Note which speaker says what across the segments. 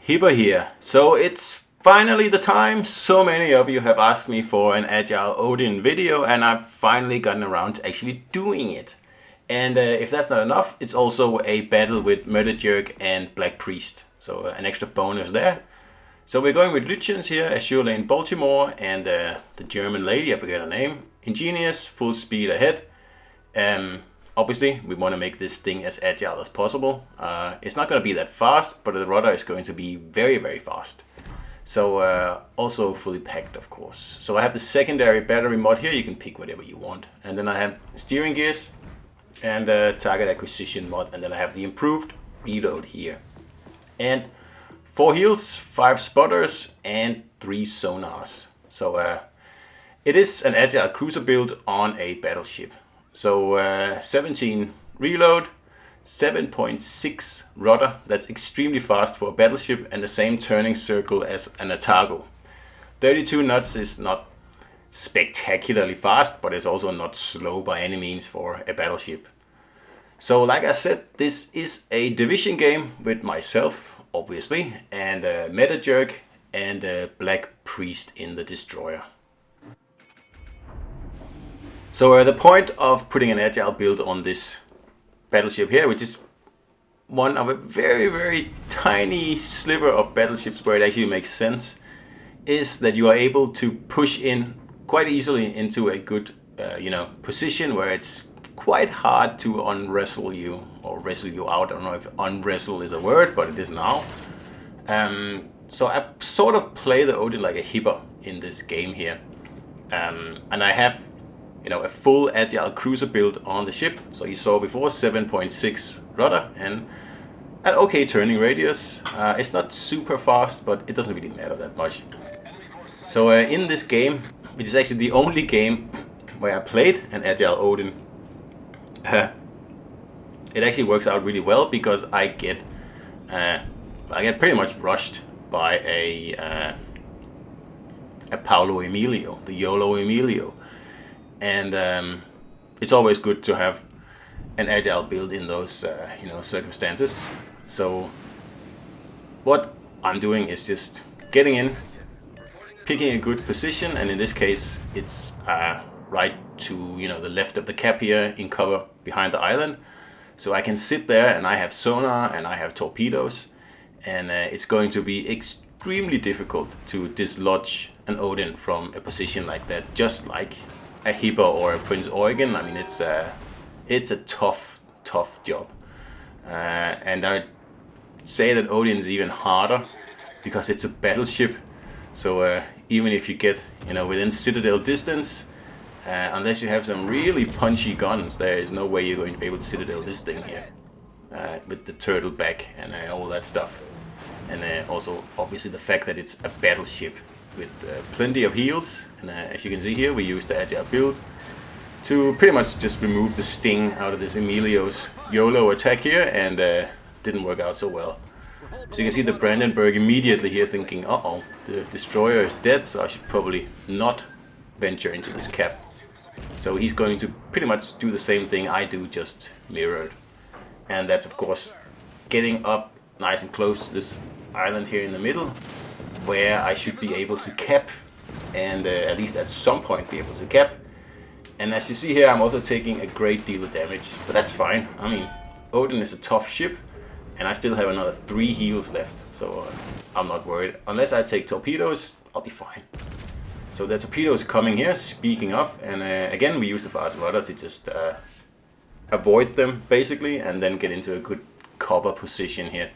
Speaker 1: Hipper here. So it's finally the time. So many of you have asked me for an Agile Odin video, and I've finally gotten around to actually doing it. And if that's not enough, it's also a battle with Metajerk and BlackPriest. So an extra bonus there. So we're going with Lucians here, Azure Lane Baltimore, and the German lady, I forget her name. Ingenious, full speed ahead. Obviously, we want to make this thing as agile as possible. It's not going to be that fast, but the rudder is going to be very, very fast. So also fully packed, of course. So I have the secondary battery mod here. You can pick whatever you want. And then I have steering gears and target acquisition mod. And then I have the improved reload here. And 4 heals, 5 spotters, and 3 sonars. So it is an agile cruiser build on a battleship. So 17 reload, 7.6 rudder. That's extremely fast for a battleship, and the same turning circle as an Atago. 32 knots is not spectacularly fast, but it's also not slow by any means for a battleship. So like I said, this is a division game with myself, obviously, and Metajerk and BlackPriest in the destroyer. So the point of putting an agile build on this battleship here, which is one of a very, very tiny sliver of battleships where it actually makes sense, is that you are able to push in quite easily into a good position where it's quite hard to unwrestle you or wrestle you out. I don't know if unwrestle is a word, but it is now. So I sort of play the Odin like a hipper in this game here, and I have a full agile cruiser build on the ship. So you saw before 7.6 rudder and an okay turning radius. It's not super fast, but it doesn't really matter that much. So in this game, which is actually the only game where I played an agile Odin, it actually works out really well because I get pretty much rushed by a Paolo Emilio, the YOLO Emilio. And it's always good to have an agile build in those circumstances. So what I'm doing is just getting in, picking a good position, and in this case it's right to the left of the cap here in cover behind the island. So I can sit there and I have sonar and I have torpedoes, and it's going to be extremely difficult to dislodge an Odin from a position like that, just like a Hipper or a Prince Eugen. I mean, it's a tough job, and I say that Odin is even harder because it's a battleship. So even if you get within citadel distance, unless you have some really punchy guns, there is no way you're going to be able to citadel this thing here with the turtle back and all that stuff. And also obviously the fact that it's a battleship with plenty of heals, and as you can see here, we used the agile build to pretty much just remove the sting out of this Emilio's YOLO attack here, and didn't work out so well. So you can see the Brandenburg immediately here thinking, uh-oh, the destroyer is dead, so I should probably not venture into this cap. So he's going to pretty much do the same thing I do, just mirrored. And that's of course getting up nice and close to this island here in the middle, where I should be able to cap, and at least at some point be able to cap. And as you see here, I'm also taking a great deal of damage, but that's fine. I mean, Odin is a tough ship, and I still have another 3 heals left, so I'm not worried. Unless I take torpedoes, I'll be fine. So the torpedoes coming here, speaking of, and again we use the fast rudder to just avoid them basically, and then get into a good cover position here.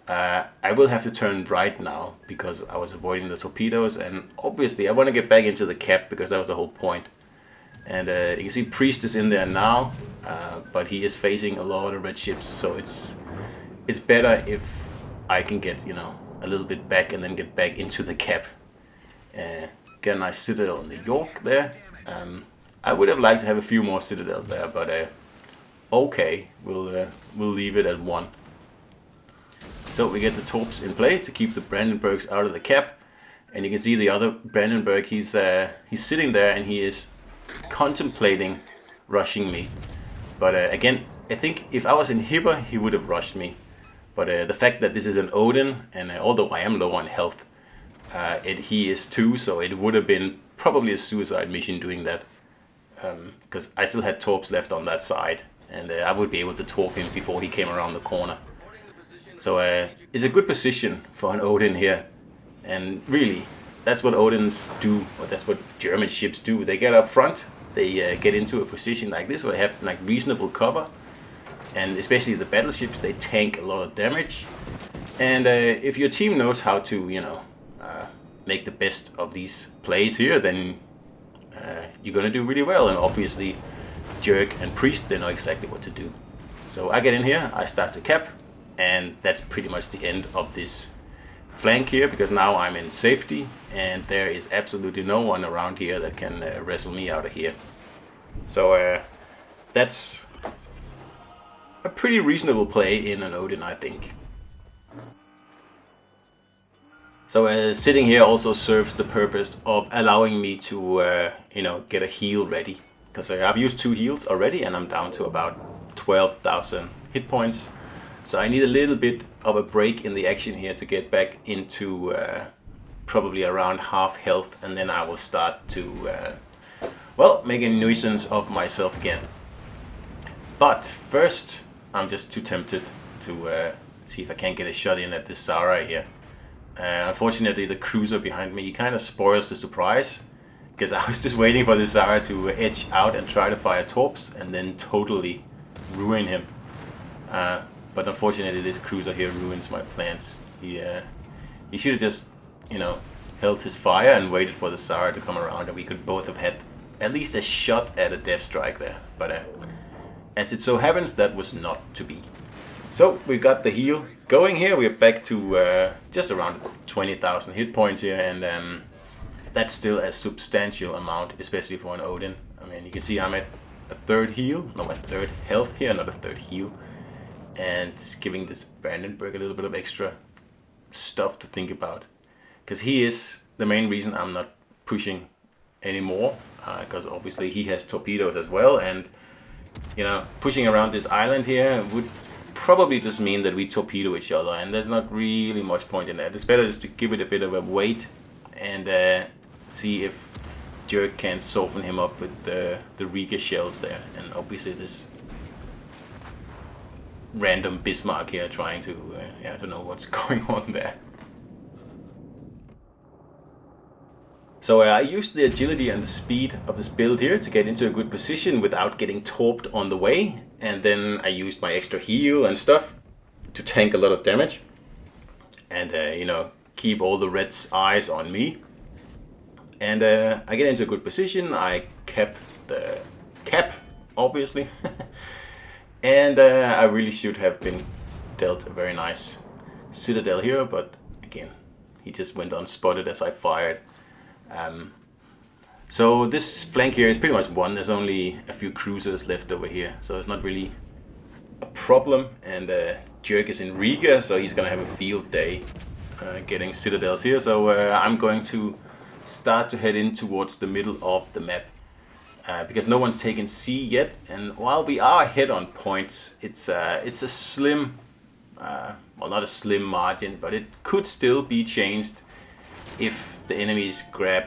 Speaker 1: I will have to turn right now because I was avoiding the torpedoes, and obviously I want to get back into the cap because that was the whole point. And you can see Priest is in there now, but he is facing a lot of red ships, so it's better if I can get a little bit back and then get back into the cap. Get a nice citadel on the York there. I would have liked to have a few more citadels there, but okay, we'll leave it at 1. So we get the torps in play to keep the Brandenburgs out of the cap, and you can see the other Brandenburg, he's sitting there and he is contemplating rushing me. But again, I think if I was in Hipper, he would have rushed me. But the fact that this is an Odin, and although I am low on health, he is too, so it would have been probably a suicide mission doing that. Because I still had torps left on that side, and I would be able to torp him before he came around the corner. So it's a good position for an Odin here, and really, that's what Odins do, or that's what German ships do. They get up front, they get into a position like this where they have like reasonable cover, and especially the battleships, they tank a lot of damage. And if your team knows how to, you know, make the best of these plays here, then you're gonna do really well. And obviously, Jerk and Priest, they know exactly what to do. So I get in here, I start to cap, and that's pretty much the end of this flank here, because now I'm in safety and there is absolutely no one around here that can wrestle me out of here. So that's a pretty reasonable play in an Odin, I think. So sitting here also serves the purpose of allowing me to you know, get a heal ready, because I've used 2 heals already and I'm down to about 12,000 hit points. So I need a little bit of a break in the action here to get back into probably around half health, and then I will start to well, make a nuisance of myself again. But first, I'm just too tempted to see if I can get a shot in at this Zara here. Unfortunately, the cruiser behind me, he kind of spoils the surprise, because I was just waiting for this Zara to edge out and try to fire torps and then totally ruin him. But unfortunately, this cruiser here ruins my plans. He should have just, you know, held his fire and waited for the Zara to come around, and we could both have had at least a shot at a death strike there. But as it so happens, that was not to be. So we got the heal going here. We're back to just around 20,000 hit points here, and that's still a substantial amount, especially for an Odin. I mean, you can see I'm at a 3rd heal, no, a 3rd health here, not a 3rd heal. And just giving this Brandenburg a little bit of extra stuff to think about, because he is the main reason I'm not pushing anymore, because obviously he has torpedoes as well, and you know, pushing around this island here would probably just mean that we torpedo each other, and there's not really much point in that. It's better just to give it a bit of a weight and see if Jerk can soften him up with the Riga shells there, and obviously this random Bismarck here trying to, I don't know what's going on there. So I used the agility and the speed of this build here to get into a good position without getting torped on the way, and then I used my extra heal and stuff to tank a lot of damage and you know, keep all the Reds' eyes on me. And I get into a good position, I cap the cap, obviously. And I really should have been dealt a very nice citadel here, but again, he just went unspotted as I fired. So this flank here is pretty much won. There's only a few cruisers left over here, so it's not really a problem. And Jerk is in Riga, so he's gonna have a field day getting citadels here. So I'm going to start to head in towards the middle of the map. Because no one's taken C yet, and while we are ahead on points, it's a slim, well, not a slim margin, but it could still be changed if the enemies grab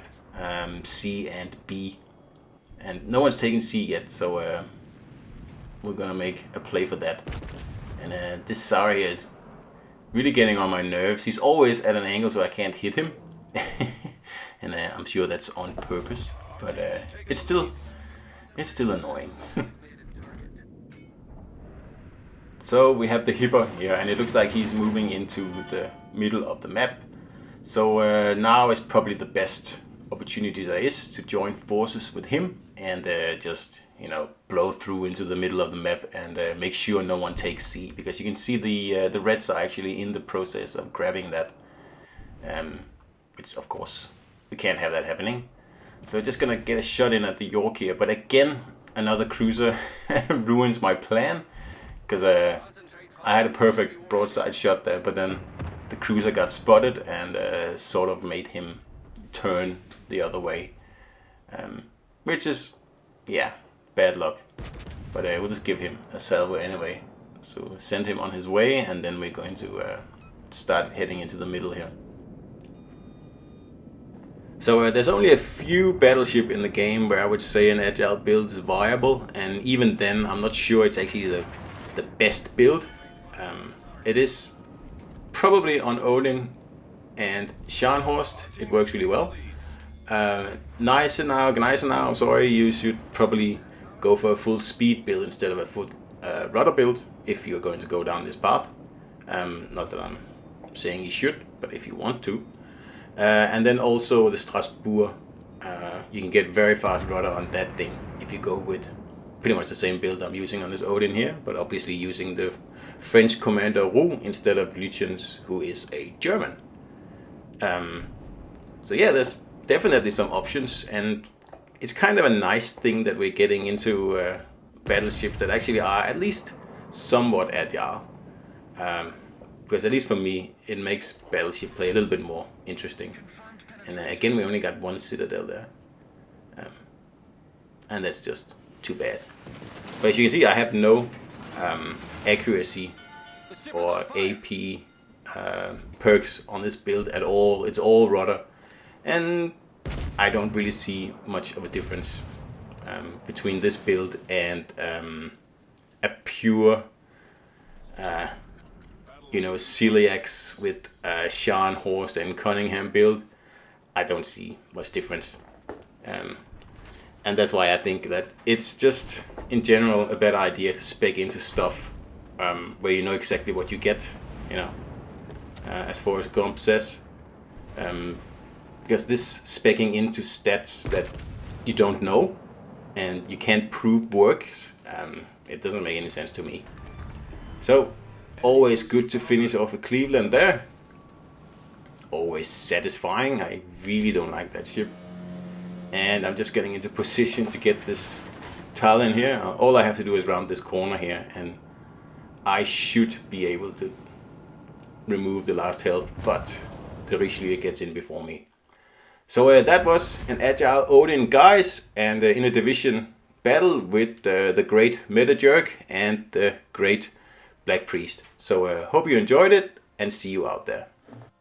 Speaker 1: C and B, and no one's taken C yet, so we're gonna make a play for that. And this Zara here is really getting on my nerves. He's always at an angle so I can't hit him, and I'm sure that's on purpose, but it's still annoying. So we have the Hipper here, and it looks like he's moving into the middle of the map. So now is probably the best opportunity there is to join forces with him and just, you know, blow through into the middle of the map and make sure no one takes C, because you can see the Reds are actually in the process of grabbing that, which of course we can't have that happening. So just gonna get a shot in at the York here, but again another cruiser ruins my plan, because I had a perfect broadside shot there, but then the cruiser got spotted and sort of made him turn the other way, which is, yeah, bad luck. But we'll just give him a salvo anyway. So send him on his way, and then we're going to start heading into the middle here. So there's only a few battleship in the game where I would say an agile build is viable, and even then I'm not sure it's actually the best build. It is probably on Odin and Scharnhorst, it works really well. Gneisenau, I'm sorry, you should probably go for a full speed build instead of a full rudder build if you're going to go down this path. Not that I'm saying you should, but if you want to. And then also the Strasbourg, you can get very fast rudder on that thing if you go with pretty much the same build I'm using on this Odin here, but obviously using the French commander Roux instead of Lütjens, who is a German. So yeah, there's definitely some options, and it's kind of a nice thing that we're getting into battleships that actually are at least somewhat agile. Because at least for me, it makes battleship play a little bit more interesting. And again, we only got one citadel there. And that's just too bad. But as you can see, I have no accuracy or AP perks on this build at all. It's all rudder. And I don't really see much of a difference between this build and a pure celiacs with Scharnhorst and Cunningham build. I don't see much difference. And that's why I think that it's just, in general, a better idea to spec into stuff where you know exactly what you get, as far as Gump says. Because this specking into stats that you don't know and you can't prove works, it doesn't make any sense to me. So, always good to finish off a Cleveland there. Always satisfying. I really don't like that ship. And I'm just getting into position to get this tile in here. All I have to do is round this corner here, and I should be able to remove the last health, but the Richelieu gets in before me. So that was an Agile Odin, guys, and in a division battle with the great Metajerk and the great BlackPriest. So hope you enjoyed it, and see you out there.